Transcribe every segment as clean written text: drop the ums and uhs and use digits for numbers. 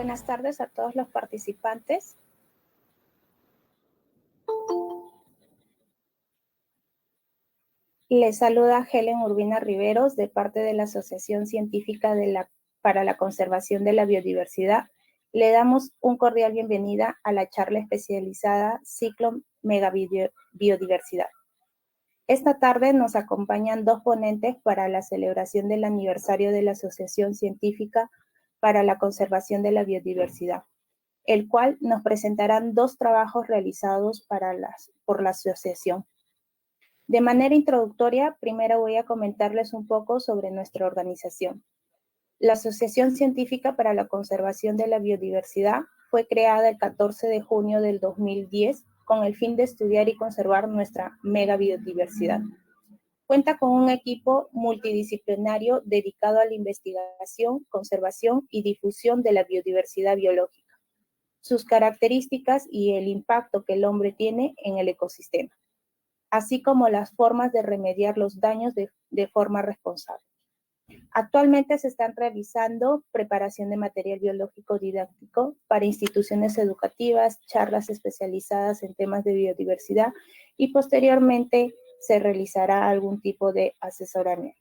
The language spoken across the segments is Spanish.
buenas tardes a todos los participantes. Les saluda Helen Urbina Riveros de parte de la Asociación Científica para la Conservación de la Biodiversidad. Le damos un cordial bienvenida a la charla especializada Ciclo Megabiodiversidad. Esta tarde nos acompañan dos ponentes para la celebración del aniversario de la Asociación Científica para la Conservación de la Biodiversidad, el cual nos presentarán dos trabajos realizados por la asociación. De manera introductoria, primero voy a comentarles un poco sobre nuestra organización. La Asociación Científica para la Conservación de la Biodiversidad fue creada el 14 de junio del 2010 con el fin de estudiar y conservar nuestra megabiodiversidad. Cuenta con un equipo multidisciplinario dedicado a la investigación, conservación y difusión de la biodiversidad biológica, sus características y el impacto que el hombre tiene en el ecosistema, así como las formas de remediar los daños de forma responsable. Actualmente se están realizando preparación de material biológico didáctico para instituciones educativas, charlas especializadas en temas de biodiversidad y posteriormente se realizará algún tipo de asesoramiento.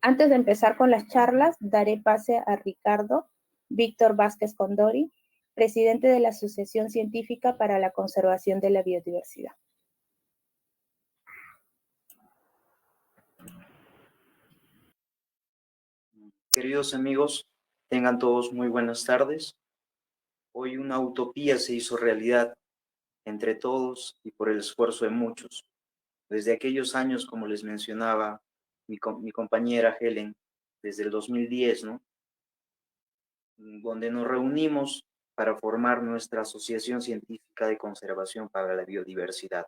Antes de empezar con las charlas, daré pase a Ricardo Víctor Vázquez Condori, presidente de la Asociación Científica para la Conservación de la Biodiversidad. Queridos amigos, tengan todos muy buenas tardes. Hoy una utopía se hizo realidad entre todos y por el esfuerzo de muchos. Desde aquellos años, como les mencionaba mi compañera Helen, desde el 2010, ¿no? Donde nos reunimos para formar nuestra Asociación Científica de Conservación para la Biodiversidad,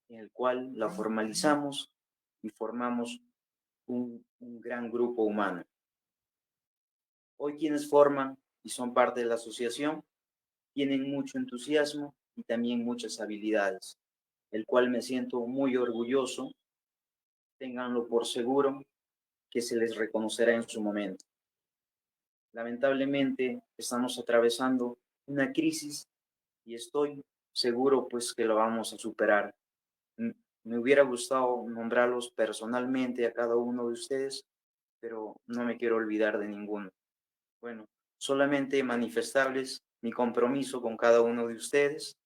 en el cual la formalizamos y formamos un gran grupo humano. Hoy quienes forman y son parte de la asociación tienen mucho entusiasmo y también muchas habilidades, el cual me siento muy orgulloso. Ténganlo por seguro que se les reconocerá en su momento. Lamentablemente estamos atravesando una crisis y estoy seguro pues que lo vamos a superar. Me hubiera gustado nombrarlos personalmente a cada uno de ustedes, pero no me quiero olvidar de ninguno. Bueno, solamente manifestarles mi compromiso con cada uno de ustedes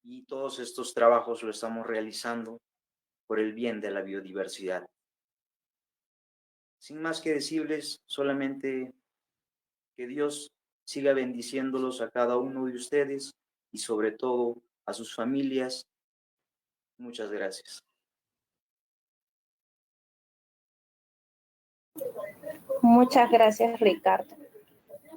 y todos estos trabajos lo estamos realizando por el bien de la biodiversidad. Sin más que decirles, solamente que Dios siga bendiciéndolos a cada uno de ustedes y sobre todo a sus familias. Muchas gracias. Muchas gracias, Ricardo.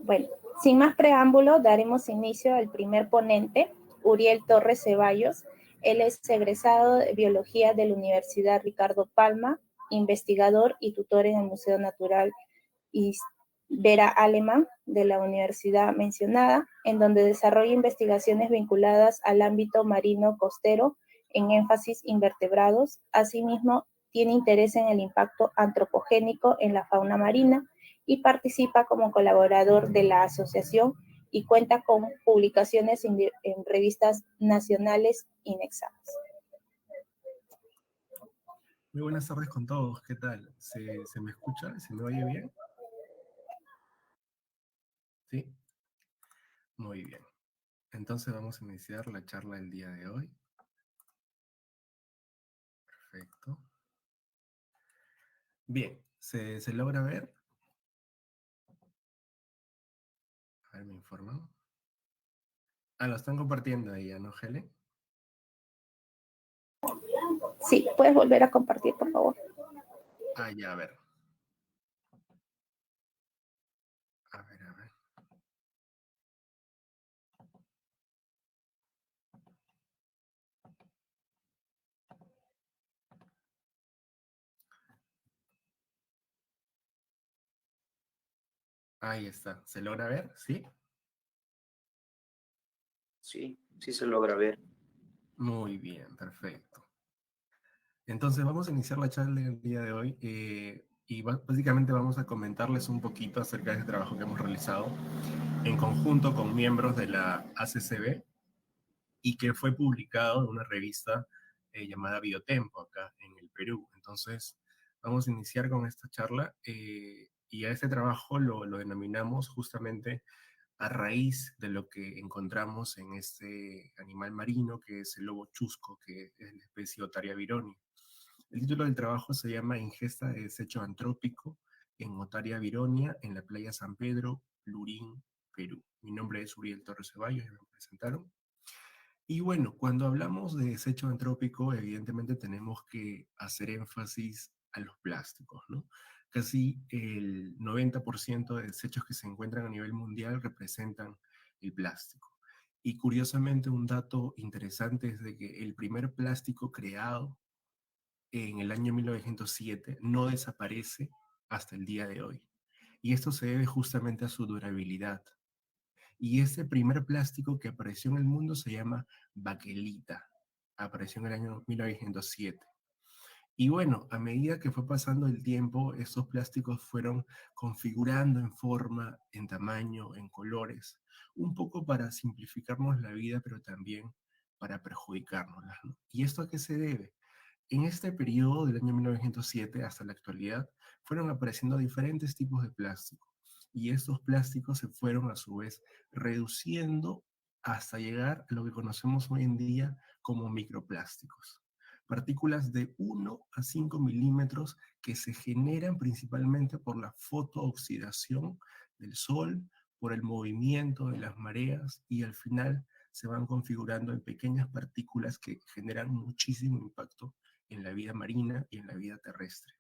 Bueno, sin más preámbulo, daremos inicio al primer ponente, Uriel Torres Ceballos. Él es egresado de Biología de la Universidad Ricardo Palma, investigador y tutor en el Museo Natural Vera Alemán de la universidad mencionada, en donde desarrolla investigaciones vinculadas al ámbito marino costero en énfasis invertebrados. Asimismo, tiene interés en el impacto antropogénico en la fauna marina y participa como colaborador de la asociación y cuenta con publicaciones en revistas nacionales indexadas. Muy buenas tardes con todos, ¿qué tal? ¿Se me escucha? ¿Se me oye bien? ¿Sí? Muy bien. Entonces vamos a iniciar la charla del día de hoy. Perfecto. Bien, ¿se logra ver? A ver, me informan. Lo están compartiendo ahí, ¿no, Helen? Sí, puedes volver a compartir, por favor. Ya, a ver. A ver, a ver. Ahí está. ¿Se logra ver? ¿Sí? Sí, sí se logra ver. Muy bien, perfecto. Entonces vamos a iniciar la charla del día de hoy y básicamente vamos a comentarles un poquito acerca de este trabajo que hemos realizado en conjunto con miembros de la ACCB y que fue publicado en una revista llamada Biotempo acá en el Perú. Entonces, vamos a iniciar con esta charla y a este trabajo lo denominamos justamente a raíz de lo que encontramos en este animal marino que es el lobo chusco, que es la especie Otaria vironi. El título del trabajo se llama Ingesta de desecho antrópico en Otaria vironia en la playa San Pedro, Lurín, Perú. Mi nombre es Uriel Torres Ceballos, ya me presentaron. Y bueno, cuando hablamos de desecho antrópico, evidentemente tenemos que hacer énfasis a los plásticos, ¿no? Casi el 90% de desechos que se encuentran a nivel mundial representan el plástico. Y curiosamente, un dato interesante es de que el primer plástico creado en el año 1907 no desaparece hasta el día de hoy. Y esto se debe justamente a su durabilidad. Y ese primer plástico que apareció en el mundo se llama baquelita. Apareció en el año 1907. Y bueno, a medida que fue pasando el tiempo, estos plásticos fueron configurando en forma, en tamaño, en colores, un poco para simplificarnos la vida, pero también para perjudicarnos, ¿no? ¿Y esto a qué se debe? En este periodo del año 1907 hasta la actualidad fueron apareciendo diferentes tipos de plástico y estos plásticos se fueron a su vez reduciendo hasta llegar a lo que conocemos hoy en día como microplásticos. Partículas de 1 a 5 milímetros que se generan principalmente por la fotooxidación del sol, por el movimiento de las mareas y al final se van configurando en pequeñas partículas que generan muchísimo impacto en la vida marina y en la vida terrestre.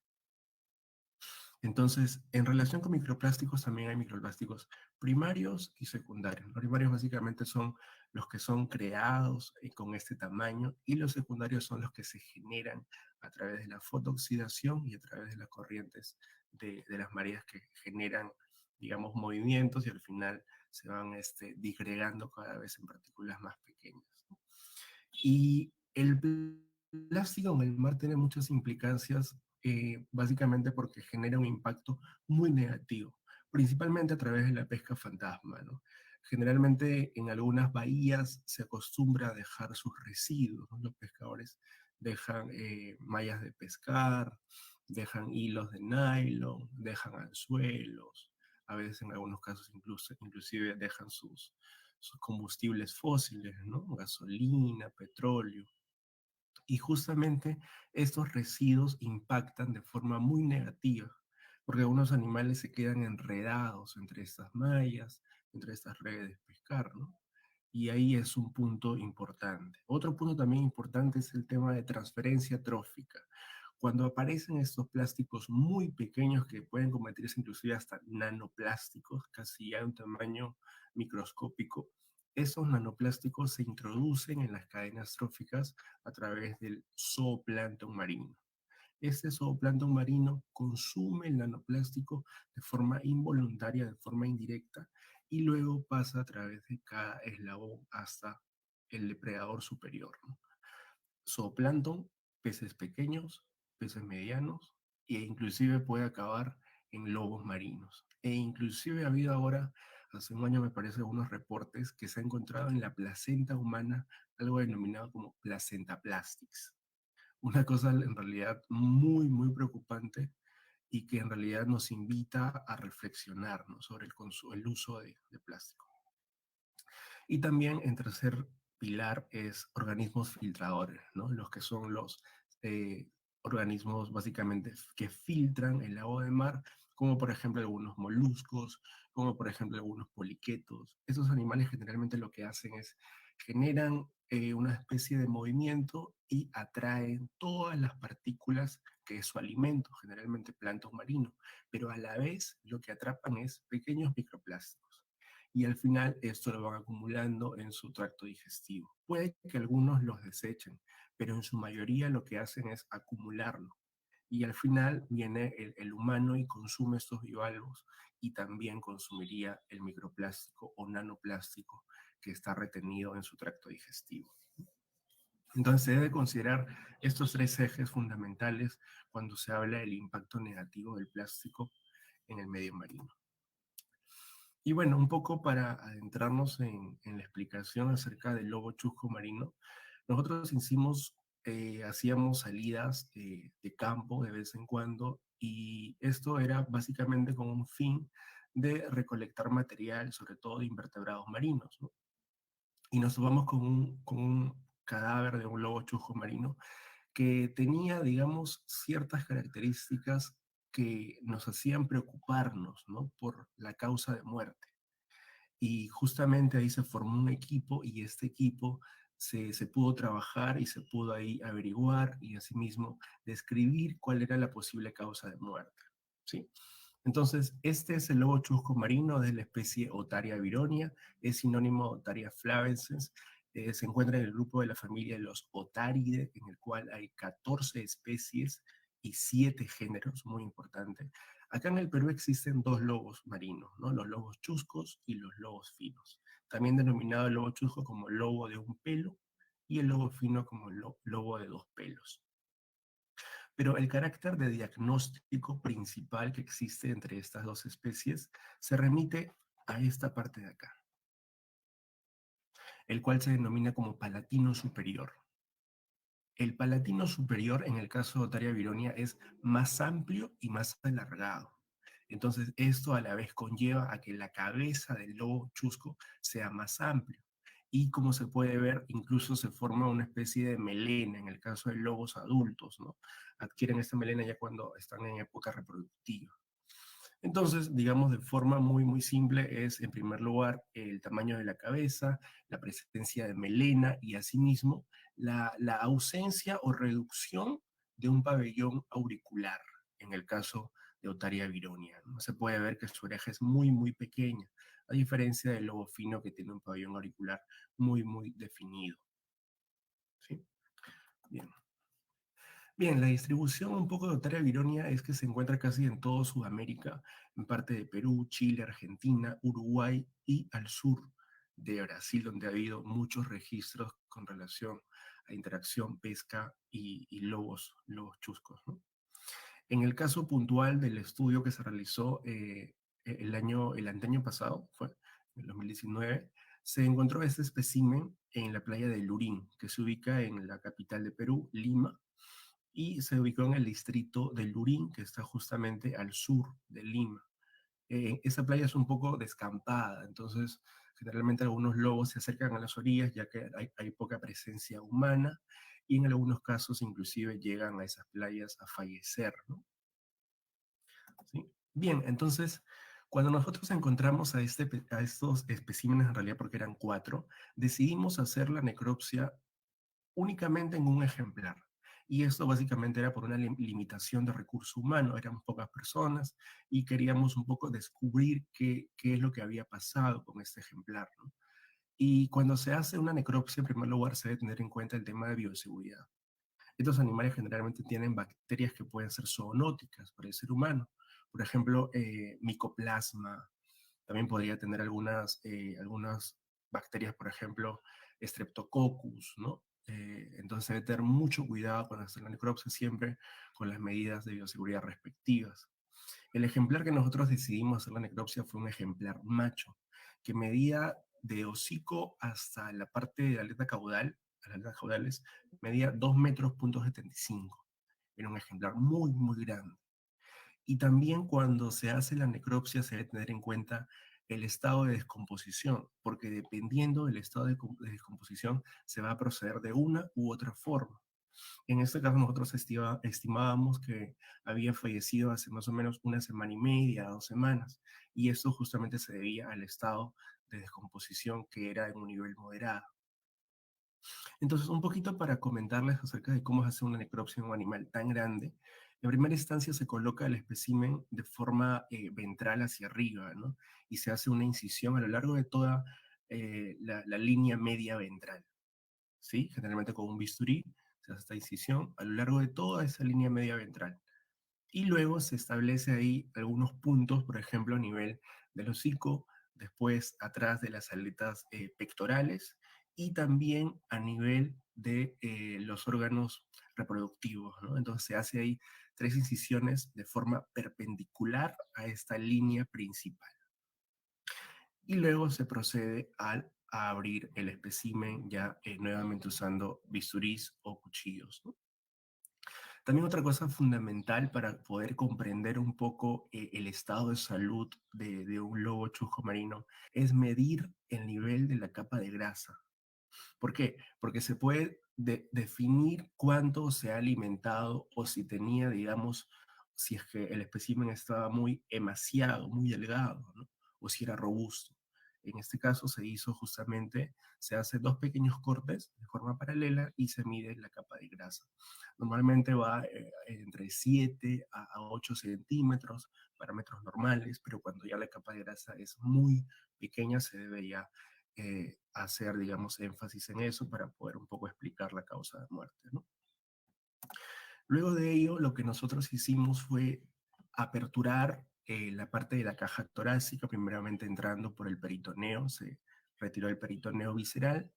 Entonces, en relación con microplásticos, también hay microplásticos primarios y secundarios. Los primarios básicamente son los que son creados con este tamaño y los secundarios son los que se generan a través de la fotooxidación y a través de las corrientes de las mareas que generan, digamos, movimientos y al final se van disgregando cada vez en partículas más pequeñas. Y el plástico en el mar tiene muchas implicancias, básicamente porque genera un impacto muy negativo, principalmente a través de la pesca fantasma, ¿no? Generalmente en algunas bahías se acostumbra a dejar sus residuos, ¿no? Los pescadores dejan mallas de pescar, dejan hilos de nylon, dejan anzuelos, a veces en algunos casos inclusive dejan sus combustibles fósiles, ¿no? Gasolina, petróleo. Y justamente estos residuos impactan de forma muy negativa, porque algunos animales se quedan enredados entre estas mallas, entre estas redes de pescar, ¿no? Y ahí es un punto importante. Otro punto también importante es el tema de transferencia trófica. Cuando aparecen estos plásticos muy pequeños que pueden convertirse inclusive hasta nanoplásticos, casi a un tamaño microscópico, esos nanoplásticos se introducen en las cadenas tróficas a través del zooplancton marino. Este zooplancton marino consume el nanoplástico de forma involuntaria, de forma indirecta, y luego pasa a través de cada eslabón hasta el depredador superior, ¿no? Zooplancton, peces pequeños, peces medianos, e inclusive puede acabar en lobos marinos. E inclusive ha habido ahora, hace un año me parece, unos reportes que se ha encontrado en la placenta humana algo denominado como placenta plastics. Una cosa en realidad muy, muy preocupante y que en realidad nos invita a reflexionar, ¿no? Sobre el uso de plástico. Y también en tercer pilar es organismos filtradores, ¿no? Los que son los organismos básicamente que filtran el agua de mar, como por ejemplo algunos moluscos, como por ejemplo algunos poliquetos. Esos animales generalmente lo que hacen es generan una especie de movimiento y atraen todas las partículas que es su alimento, generalmente plancton marino, pero a la vez lo que atrapan es pequeños microplásticos y al final esto lo van acumulando en su tracto digestivo. Puede que algunos los desechen, pero en su mayoría lo que hacen es acumularlo. Y al final viene el humano y consume estos bivalvos y también consumiría el microplástico o nanoplástico que está retenido en su tracto digestivo. Entonces se debe considerar estos tres ejes fundamentales cuando se habla del impacto negativo del plástico en el medio marino. Y bueno, un poco para adentrarnos en la explicación acerca del lobo chusco marino, nosotros hacíamos salidas de campo de vez en cuando y esto era básicamente con un fin de recolectar material, sobre todo de invertebrados marinos, ¿no? Y nos topamos con un cadáver de un lobo chusco marino que tenía, digamos, ciertas características que nos hacían preocuparnos, ¿no? Por la causa de muerte. Y justamente ahí se formó un equipo y este equipo se pudo trabajar y se pudo ahí averiguar y asimismo describir cuál era la posible causa de muerte, ¿sí? Entonces, este es el lobo chusco marino de la especie Otaria vironia, es sinónimo de Otaria flavensis, se encuentra en el grupo de la familia de los Otaridae, en el cual hay 14 especies y 7 géneros, muy importante. Acá en el Perú existen dos lobos marinos, ¿no? Los lobos chuscos y los lobos finos, también denominado el lobo chusco como lobo de un pelo y el lobo fino como lobo de dos pelos. Pero el carácter de diagnóstico principal que existe entre estas dos especies se remite a esta parte de acá, el cual se denomina como palatino superior. El palatino superior, en el caso de Otaria vironia, es más amplio y más alargado. Entonces, esto a la vez conlleva a que la cabeza del lobo chusco sea más amplio. Y como se puede ver, incluso se forma una especie de melena en el caso de lobos adultos, ¿no? Adquieren esta melena ya cuando están en época reproductiva. Entonces, digamos de forma muy, muy simple, es en primer lugar el tamaño de la cabeza, la presencia de melena y asimismo la ausencia o reducción de un pabellón auricular, en el caso de Otaria vironia, ¿no? Se puede ver que su oreja es muy, muy pequeña, a diferencia del lobo fino que tiene un pabellón auricular muy, muy definido. ¿Sí? Bien. Bien, la distribución un poco de Otaria vironia es que se encuentra casi en toda Sudamérica, en parte de Perú, Chile, Argentina, Uruguay y al sur de Brasil, donde ha habido muchos registros con relación a interacción, pesca y lobos chuscos, ¿no? En el caso puntual del estudio que se realizó el año pasado, fue en el 2019, se encontró este espécimen en la playa de Lurín, que se ubica en la capital de Perú, Lima, y se ubicó en el distrito de Lurín, que está justamente al sur de Lima. Esa playa es un poco descampada, entonces generalmente algunos lobos se acercan a las orillas ya que hay poca presencia humana y en algunos casos inclusive llegan a esas playas a fallecer, ¿no? ¿Sí? Bien, entonces cuando nosotros encontramos a estos especímenes, en realidad porque eran 4, decidimos hacer la necropsia únicamente en un ejemplar. Y esto básicamente era por una limitación de recurso humano, eran pocas personas y queríamos un poco descubrir qué es lo que había pasado con este ejemplar, ¿no? Y cuando se hace una necropsia, en primer lugar, se debe tener en cuenta el tema de bioseguridad. Estos animales generalmente tienen bacterias que pueden ser zoonóticas para el ser humano. Por ejemplo, micoplasma, también podría tener algunas bacterias, por ejemplo, Streptococcus, ¿no? Entonces hay que tener mucho cuidado cuando hacer la necropsia, siempre con las medidas de bioseguridad respectivas. El ejemplar que nosotros decidimos hacer la necropsia fue un ejemplar macho, que medía de hocico hasta la parte de la aleta caudal, las aletas caudales, medía 2,75 metros. Era un ejemplar muy, muy grande. Y también cuando se hace la necropsia se debe tener en cuenta el estado de descomposición, porque dependiendo del estado de descomposición se va a proceder de una u otra forma. En este caso nosotros estimábamos que había fallecido hace más o menos una semana y media, 2 semanas, y esto justamente se debía al estado de descomposición que era en un nivel moderado. Entonces, un poquito para comentarles acerca de cómo se hace una necropsia en un animal tan grande. En primera instancia se coloca el espécimen de forma ventral hacia arriba, ¿no? Y se hace una incisión a lo largo de toda la línea media ventral, ¿sí? Generalmente con un bisturí se hace esta incisión a lo largo de toda esa línea media ventral. Y luego se establece ahí algunos puntos, por ejemplo, a nivel del hocico, después atrás de las aletas pectorales y también a nivel de los órganos reproductivos, ¿no? Entonces se hace ahí 3 incisiones de forma perpendicular a esta línea principal. Y luego se procede a abrir el espécimen ya nuevamente usando bisturís o cuchillos, ¿no? También otra cosa fundamental para poder comprender un poco el estado de salud de un lobo chusco marino es medir el nivel de la capa de grasa. ¿Por qué? Porque se puede definir cuánto se ha alimentado o si tenía, digamos, si es que el espécimen estaba muy emaciado, muy delgado, ¿no? O si era robusto. En este caso se hizo justamente, se hace 2 pequeños cortes de forma paralela y se mide la capa de grasa. Normalmente va entre 7 a 8 centímetros, parámetros normales, pero cuando ya la capa de grasa es muy pequeña se debe ya hacer, digamos, énfasis en eso para poder un poco explicar la causa de muerte, ¿no? Luego de ello, lo que nosotros hicimos fue aperturar la parte de la caja torácica, primeramente entrando por el peritoneo, se retiró el peritoneo visceral,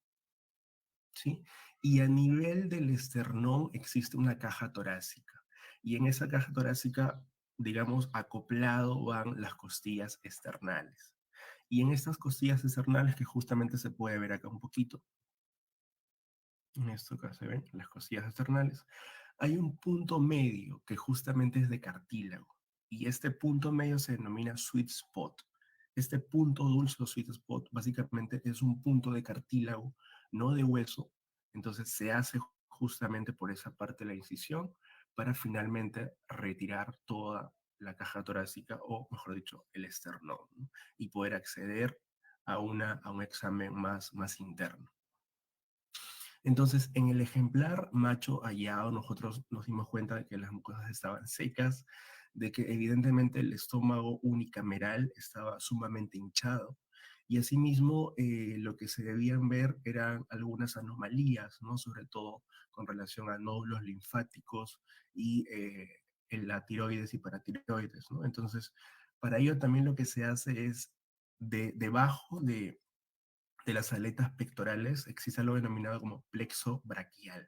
¿sí? Y a nivel del esternón existe una caja torácica, y en esa caja torácica, digamos, acoplado van las costillas esternales. Y en estas costillas esternales, que justamente se puede ver acá un poquito, en esto que se ven, las costillas externales, hay un punto medio que justamente es de cartílago. Y este punto medio se denomina sweet spot. Este punto dulce o sweet spot básicamente es un punto de cartílago, no de hueso. Entonces se hace justamente por esa parte de la incisión para finalmente retirar toda la caja torácica o, mejor dicho, el esternón, ¿no? Y poder acceder a un examen más interno. Entonces, en el ejemplar macho hallado, nosotros nos dimos cuenta de que las mucosas estaban secas, de que evidentemente el estómago unicameral estaba sumamente hinchado, y asimismo lo que se debían ver eran algunas anomalías, ¿no? Sobre todo con relación a nódulos linfáticos y la tiroides y paratiroides, ¿no? Entonces, para ello también lo que se hace es debajo de las aletas pectorales existe algo denominado como plexo braquial.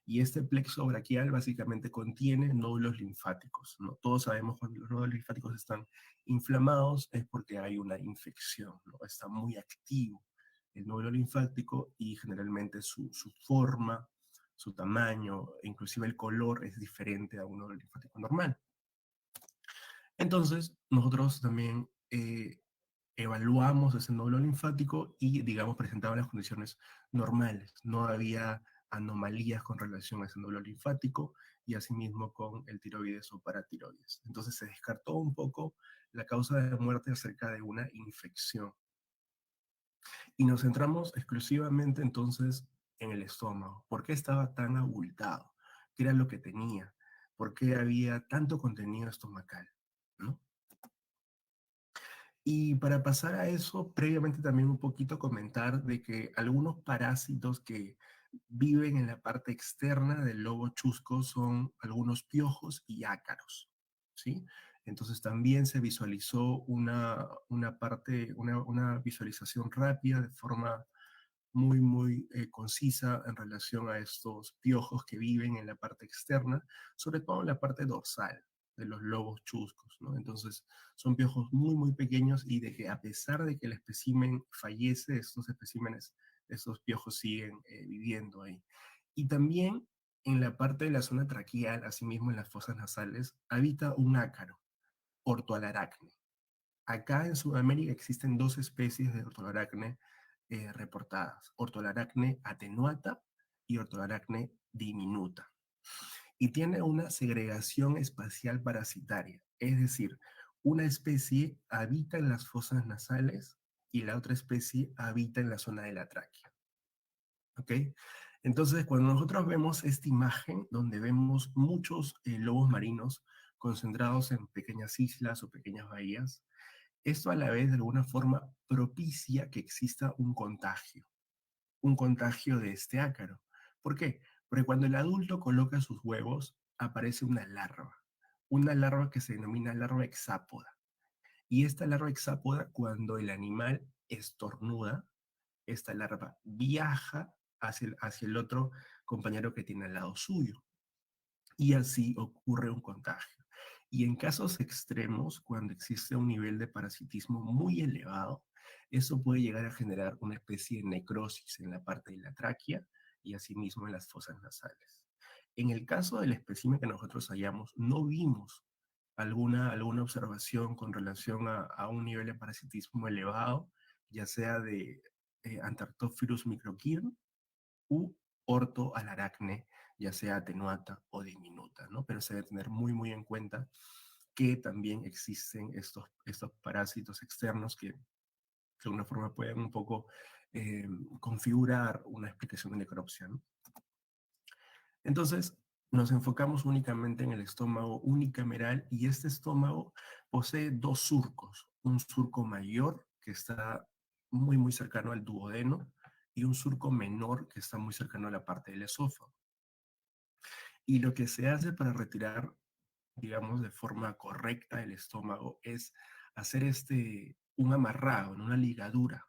Y este plexo braquial básicamente contiene nódulos linfáticos, ¿no? Todos sabemos cuando los nódulos linfáticos están inflamados es porque hay una infección, ¿no? Está muy activo el nódulo linfático y generalmente su forma, su tamaño, e inclusive el color es diferente a un nódulo linfático normal. Entonces, nosotros también evaluamos ese nódulo linfático y, digamos, presentaba las condiciones normales. No había anomalías con relación a ese nódulo linfático y asimismo con el tiroides o paratiroides. Entonces se descartó un poco la causa de muerte acerca de una infección. Y nos centramos exclusivamente entonces en el estómago. ¿Por qué estaba tan abultado? ¿Qué era lo que tenía? ¿Por qué había tanto contenido estomacal? ¿No? Y para pasar a eso, previamente también un poquito comentar de que algunos parásitos que viven en la parte externa del lobo chusco son algunos piojos y ácaros, ¿sí? Entonces también se visualizó una visualización rápida de forma muy concisa en relación a estos piojos que viven en la parte externa, sobre todo en la parte dorsal de los lobos chuscos, ¿no? Entonces, son piojos muy pequeños y de que a pesar de que el espécimen fallece, estos especímenes, estos piojos siguen viviendo ahí. Y también en la parte de la zona traqueal, asimismo en las fosas nasales, habita un ácaro, Ortoalaracne. Acá en Sudamérica existen 2 especies de Ortolaracne reportadas, Ortolaracne atenuata y Ortolaracne diminuta. Y tiene una segregación espacial parasitaria, es decir, una especie habita en las fosas nasales y la otra especie habita en la zona de la tráquea. ¿Ok? Entonces, cuando nosotros vemos esta imagen donde vemos muchos lobos marinos concentrados en pequeñas islas o pequeñas bahías, esto a la vez de alguna forma propicia que exista un contagio de este ácaro. ¿Por qué? Porque cuando el adulto coloca sus huevos, aparece una larva que se denomina larva hexápoda. Y esta larva hexápoda, cuando el animal estornuda, esta larva viaja hacia el otro compañero que tiene al lado suyo. Y así ocurre un contagio. Y en casos extremos, cuando existe un nivel de parasitismo muy elevado, eso puede llegar a generar una especie de necrosis en la parte de la tráquea y asimismo en las fosas nasales. En el caso del espécimen que nosotros hallamos, no vimos alguna observación con relación a un nivel de parasitismo elevado, ya sea de Antarctophilus microquirn u orto al aracne, ya sea atenuata o diminuta, ¿no? Pero se debe tener muy en cuenta que también existen estos parásitos externos que de alguna forma pueden un poco configurar una explicación de necropsia, ¿no? Entonces, nos enfocamos únicamente en el estómago unicameral y este estómago posee dos surcos, un surco mayor que está muy cercano al duodeno y un surco menor que está muy cercano a la parte del esófago. Y lo que se hace para retirar, digamos, de forma correcta el estómago es hacer un amarrado, una ligadura,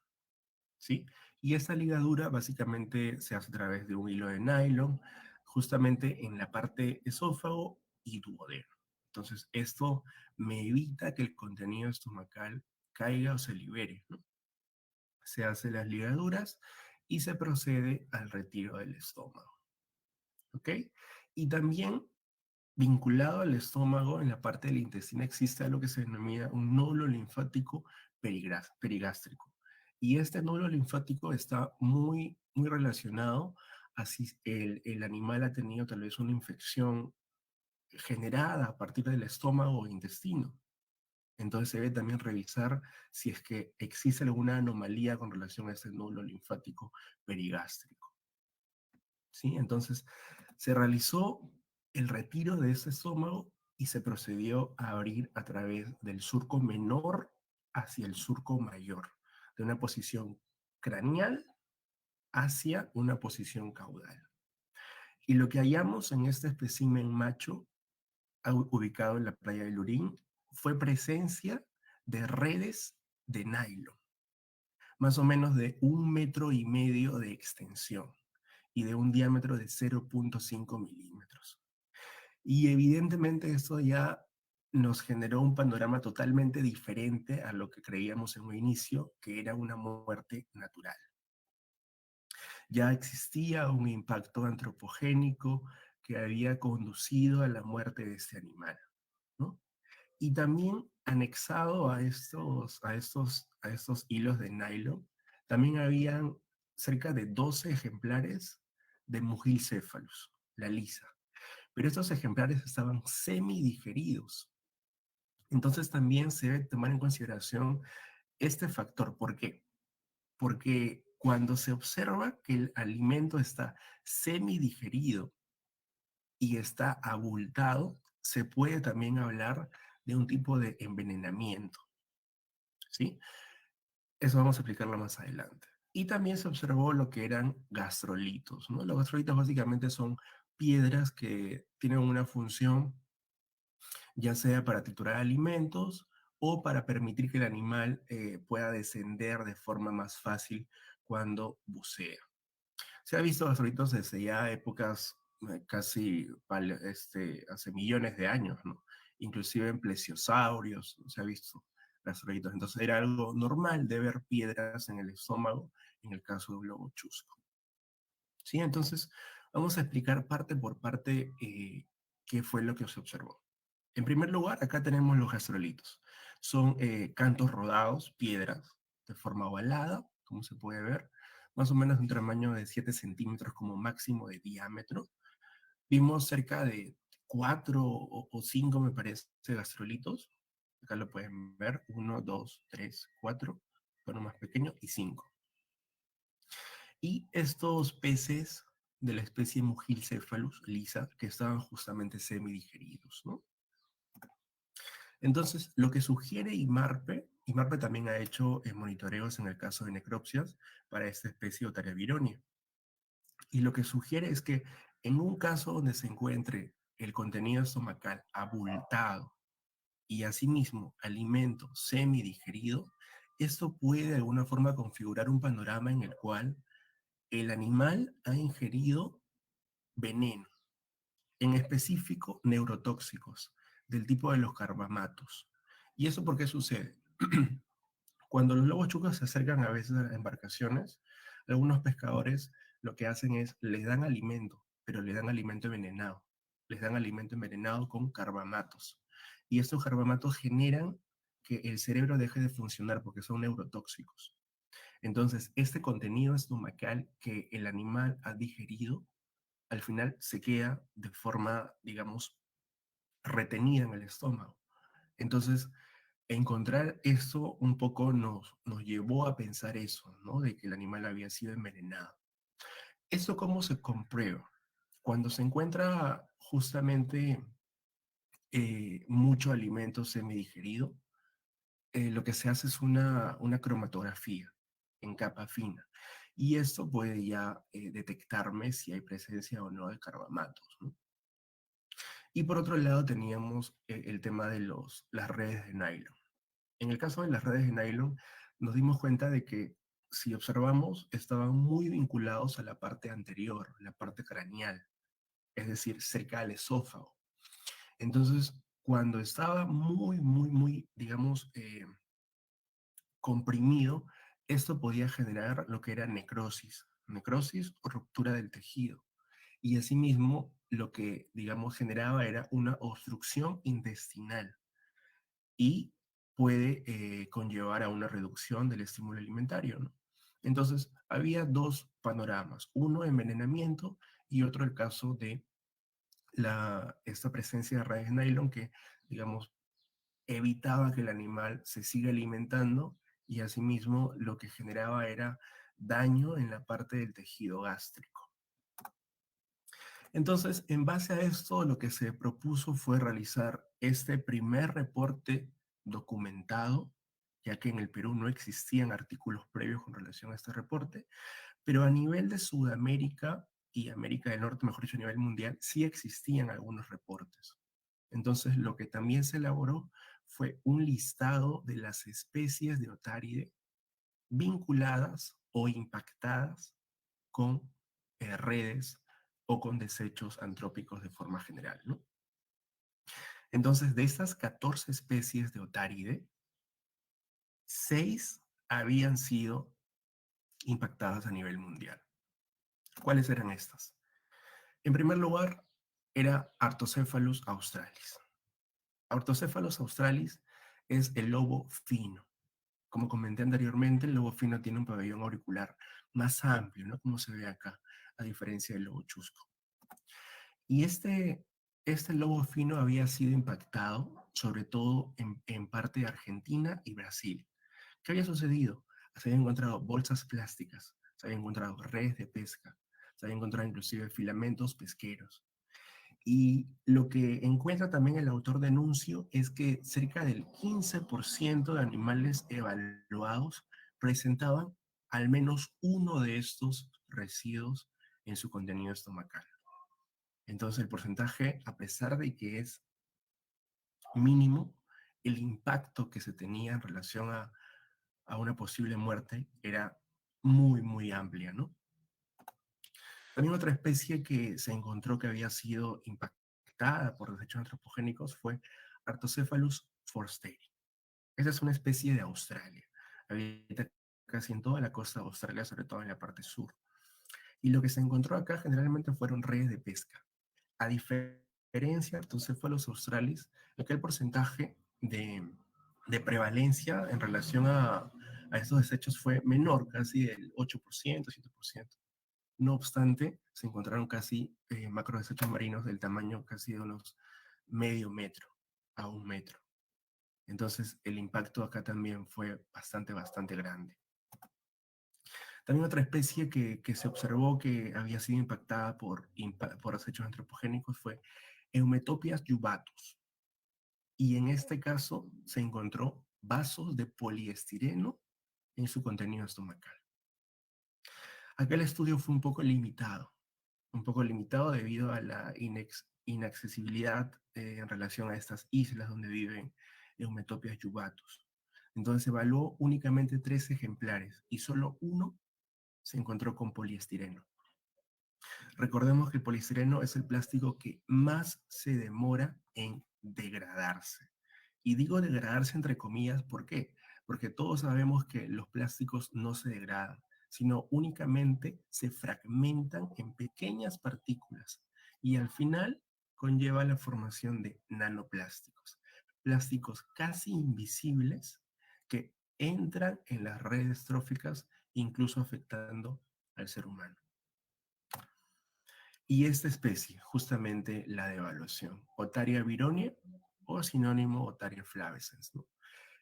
¿sí? Y esta ligadura básicamente se hace a través de un hilo de nylon, justamente en la parte esófago y duodeno. Entonces, esto me evita que el contenido estomacal caiga o se libere, ¿no? Se hacen las ligaduras y se procede al retiro del estómago, ¿ok? Y también vinculado al estómago, en la parte del intestino existe algo que se denomina un nódulo linfático perigástrico. Y este nódulo linfático está muy relacionado a si el animal ha tenido tal vez una infección generada a partir del estómago o intestino. Entonces se debe también revisar si es que existe alguna anomalía con relación a este nódulo linfático perigástrico, ¿sí? Entonces se realizó el retiro de ese estómago y se procedió a abrir a través del surco menor hacia el surco mayor, de una posición craneal hacia una posición caudal. Y lo que hallamos en este espécimen macho, ubicado en la playa de Lurín, fue presencia de redes de nylon, más o menos de 1,5 metros de extensión y de un diámetro de 0,5 milímetros. Y evidentemente esto ya nos generó un panorama totalmente diferente a lo que creíamos en un inicio, que era una muerte natural. Ya existía un impacto antropogénico que había conducido a la muerte de este animal, ¿no? Y también anexado a estos hilos de nylon, también habían cerca de 12 ejemplares de Mugilcephalus, la lisa. Pero estos ejemplares estaban semidigeridos. Entonces también se debe tomar en consideración este factor. ¿Por qué? Porque cuando se observa que el alimento está semidigerido y está abultado, se puede también hablar de un tipo de envenenamiento, ¿sí? Eso vamos a explicarlo más adelante. Y también se observó lo que eran gastrolitos, ¿no? Los gastrolitos básicamente son piedras que tienen una función ya sea para triturar alimentos o para permitir que el animal pueda descender de forma más fácil cuando bucea. Se ha visto gastrolitos desde ya épocas casi hace millones de años, ¿no? Inclusive en plesiosaurios se ha visto gastrolitos. Entonces era algo normal de ver piedras en el estómago en el caso de un lobo chusco. ¿Sí? Entonces vamos a explicar parte por parte qué fue lo que se observó. En primer lugar, acá tenemos los gastrolitos. Son cantos rodados, piedras, de forma ovalada, como se puede ver, más o menos de un tamaño de 7 centímetros como máximo de diámetro. Vimos cerca de 4 o 5, me parece, gastrolitos. Acá lo pueden ver, 1, 2, 3, 4, uno más pequeño, y 5. Y estos peces de la especie Mugilcephalus lisa, que estaban justamente semidigeridos, ¿no? Entonces, lo que sugiere IMARPE también ha hecho monitoreos en el caso de necropsias para esta especie Otaria vironia. Y lo que sugiere es que en un caso donde se encuentre el contenido estomacal abultado y asimismo alimento semidigerido, esto puede de alguna forma configurar un panorama en el cual el animal ha ingerido veneno, en específico neurotóxicos, del tipo de los carbamatos. ¿Y eso por qué sucede? Cuando los lobos chucos se acercan a veces a embarcaciones, algunos pescadores lo que hacen es, les dan alimento, pero le dan alimento envenenado. Les dan alimento envenenado con carbamatos. Y estos carbamatos generan que el cerebro deje de funcionar porque son neurotóxicos. Entonces, este contenido estomacal que el animal ha digerido, al final se queda de forma, digamos, retenida en el estómago. Entonces, encontrar eso un poco nos llevó a pensar eso, ¿no? De que el animal había sido envenenado. ¿Esto cómo se comprueba? Cuando se encuentra justamente mucho alimento semidigerido, lo que se hace es una cromatografía en capa fina. Y esto puede ya detectarme si hay presencia o no de carbamatos, ¿no? Y por otro lado teníamos el tema de las redes de nylon. En el caso de las redes de nylon, nos dimos cuenta de que si observamos, estaban muy vinculados a la parte anterior, la parte craneal, es decir, cerca al esófago. Entonces, cuando estaba muy, digamos, comprimido, esto podía generar lo que era necrosis o ruptura del tejido. Y asimismo, lo que, digamos, generaba era una obstrucción intestinal y puede conllevar a una reducción del estímulo alimentario, ¿no? Entonces, había dos panoramas, uno envenenamiento y otro el caso de esta presencia de redes nylon que, digamos, evitaba que el animal se siga alimentando y asimismo lo que generaba era daño en la parte del tejido gástrico. Entonces, en base a esto, lo que se propuso fue realizar este primer reporte documentado, ya que en el Perú no existían artículos previos con relación a este reporte, pero a nivel de Sudamérica y América del Norte, mejor dicho, a nivel mundial, sí existían algunos reportes. Entonces, lo que también se elaboró fue un listado de las especies de otáride vinculadas o impactadas con redes o con desechos antrópicos de forma general, ¿no? Entonces, de estas 14 especies de otáride, 6 habían sido impactadas a nivel mundial. ¿Cuáles eran estas? En primer lugar, era Artocephalus australis. Artocephalus australis es el lobo fino. Como comenté anteriormente, el lobo fino tiene un pabellón auricular más amplio, ¿no? Como se ve acá, a diferencia del lobo chusco. Y este lobo fino había sido impactado, sobre todo en parte de Argentina y Brasil. ¿Qué había sucedido? Se habían encontrado bolsas plásticas, se habían encontrado redes de pesca, se habían encontrado inclusive filamentos pesqueros. Y lo que encuentra también el autor de anuncio es que cerca del 15% de animales evaluados presentaban al menos uno de estos residuos en su contenido estomacal. Entonces el porcentaje, a pesar de que es mínimo, el impacto que se tenía en relación a una posible muerte era muy amplia, ¿no? También otra especie que se encontró que había sido impactada por desechos antropogénicos fue Artocephalus forsteri. Esa es una especie de Australia. Habita casi en toda la costa de Australia, sobre todo en la parte sur. Y lo que se encontró acá generalmente fueron redes de pesca. A diferencia de Artocephalus australis, acá el porcentaje de prevalencia en relación a estos desechos fue menor, casi del 8%, 7%. No obstante, se encontraron casi macrodesechos marinos del tamaño casi de unos medio metro a 1 metro. Entonces, el impacto acá también fue bastante grande. También otra especie que se observó que había sido impactada por desechos antropogénicos fue Eumetopias jubatus. Y en este caso se encontró vasos de poliestireno en su contenido estomacal. Acá el estudio fue un poco limitado debido a la inaccesibilidad en relación a estas islas donde viven Eumetopias jubatus. Entonces se evaluó únicamente 3 ejemplares y solo uno se encontró con poliestireno. Recordemos que el poliestireno es el plástico que más se demora en degradarse. Y digo degradarse entre comillas, ¿por qué? Porque todos sabemos que los plásticos no se degradan, sino únicamente se fragmentan en pequeñas partículas y al final conlleva la formación de nanoplásticos, plásticos casi invisibles que entran en las redes tróficas, incluso afectando al ser humano. Y esta especie, justamente la de evaluación, Otaria vironia o sinónimo Otaria flavescens, ¿no?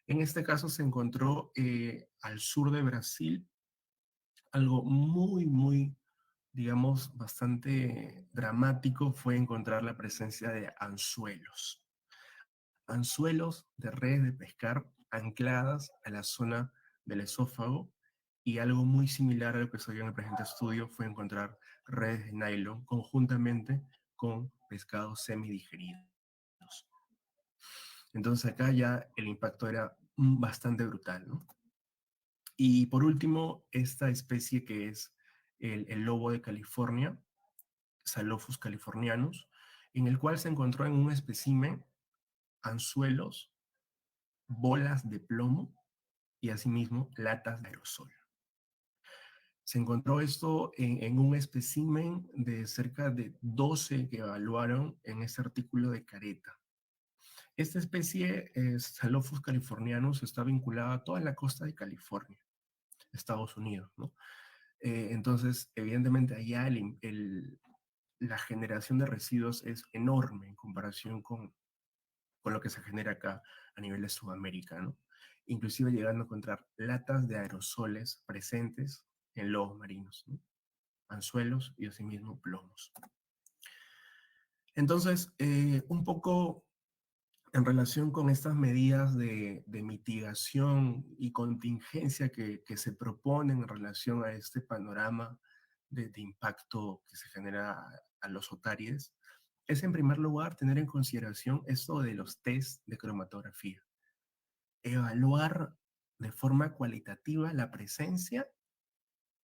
En este caso se encontró al sur de Brasil algo muy, digamos, bastante dramático fue encontrar la presencia de anzuelos. Anzuelos de redes de pescar ancladas a la zona del esófago y algo muy similar a lo que se vio en el presente estudio fue encontrar redes de nylon conjuntamente con pescados semidigeridos. Entonces acá ya el impacto era bastante brutal, ¿no? Y por último, esta especie que es el lobo de California, Xalophus californianus, en el cual se encontró en un espécimen anzuelos, bolas de plomo y asimismo latas de aerosol. Se encontró esto en un espécimen de cerca de 12 que evaluaron en este artículo de Careta. Esta especie, Xalophus californianus, está vinculada a toda la costa de California, Estados Unidos, ¿no? Entonces, evidentemente, allá la generación de residuos es enorme en comparación con lo que se genera acá a nivel de Sudamérica, ¿no? Inclusive llegando a encontrar latas de aerosoles presentes en lobos marinos, ¿no? Anzuelos y asimismo plomos. Entonces, un poco en relación con estas medidas de mitigación y contingencia que se proponen en relación a este panorama de impacto que se genera a los otárides, es en primer lugar tener en consideración esto de los test de cromatografía. Evaluar de forma cualitativa la presencia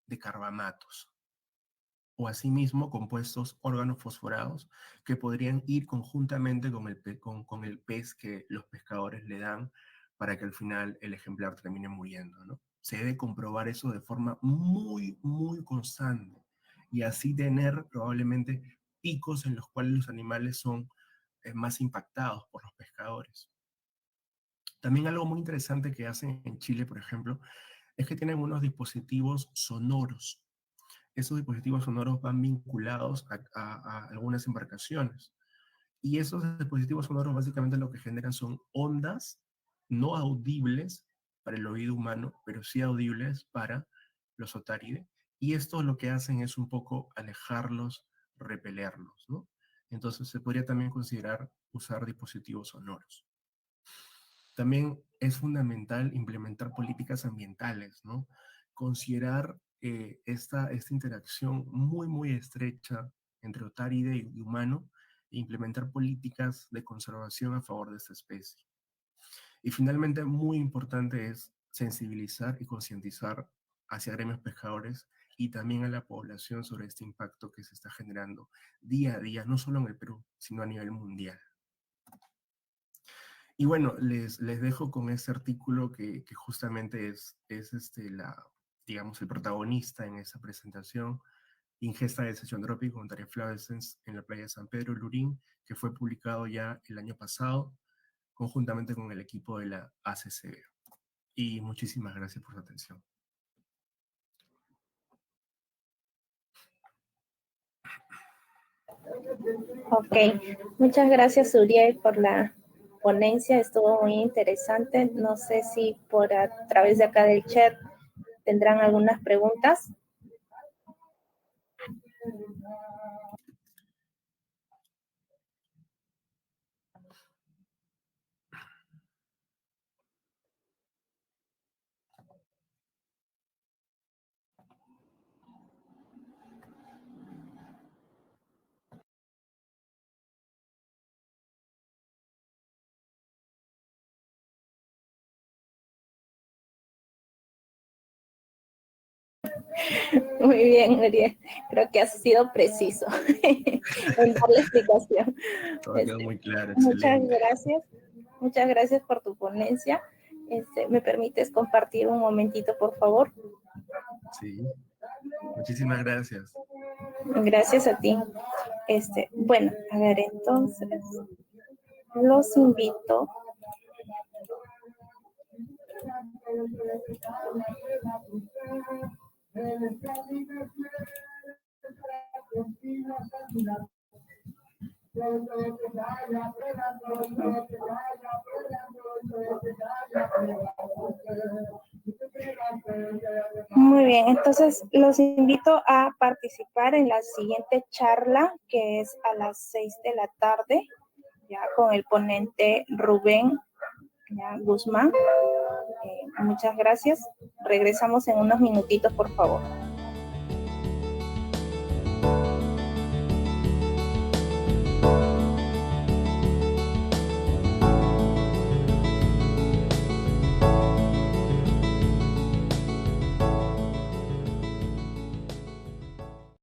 de carbamatos o asimismo compuestos organofosforados que podrían ir conjuntamente con el pez que los pescadores le dan para que al final el ejemplar termine muriendo, ¿no? Se debe comprobar eso de forma muy constante y así tener probablemente picos en los cuales los animales son más impactados por los pescadores. También algo muy interesante que hacen en Chile, por ejemplo, es que tienen unos dispositivos sonoros. Esos dispositivos sonoros van vinculados a algunas embarcaciones. Y esos dispositivos sonoros básicamente lo que generan son ondas no audibles para el oído humano, pero sí audibles para los otárides. Y esto lo que hacen es un poco alejarlos, repelerlos, ¿no? Entonces se podría también considerar usar dispositivos sonoros. También es fundamental implementar políticas ambientales, ¿no? Considerar esta interacción muy estrecha entre otáride y humano e implementar políticas de conservación a favor de esta especie. Y finalmente, muy importante es sensibilizar y concientizar hacia gremios pescadores y también a la población sobre este impacto que se está generando día a día, no solo en el Perú, sino a nivel mundial. Y bueno, les dejo con este artículo que justamente es digamos, el protagonista en esa presentación, Ingesta de Cechondrópico con Otaria flavescens en la playa de San Pedro Lurín, que fue publicado ya el año pasado, conjuntamente con el equipo de la ACCB. Y muchísimas gracias por su atención. Ok, muchas gracias Uriel por la ponencia, estuvo muy interesante. No sé si por a través de acá del chat tendrán algunas preguntas. Muy bien, Uriel. Creo que has sido preciso en dar la explicación. Todo quedó muy claro, Muchas excelente. gracias. Muchas gracias por tu ponencia. ¿Me permites compartir un momentito, por favor? Sí, muchísimas gracias. Gracias a ti. Bueno, a ver, entonces, los invito. Muy bien, entonces los invito a participar en la siguiente charla, que es a las 6 de la tarde, ya con el ponente Rubén Guzmán. Muchas gracias. Regresamos en unos minutitos, por favor.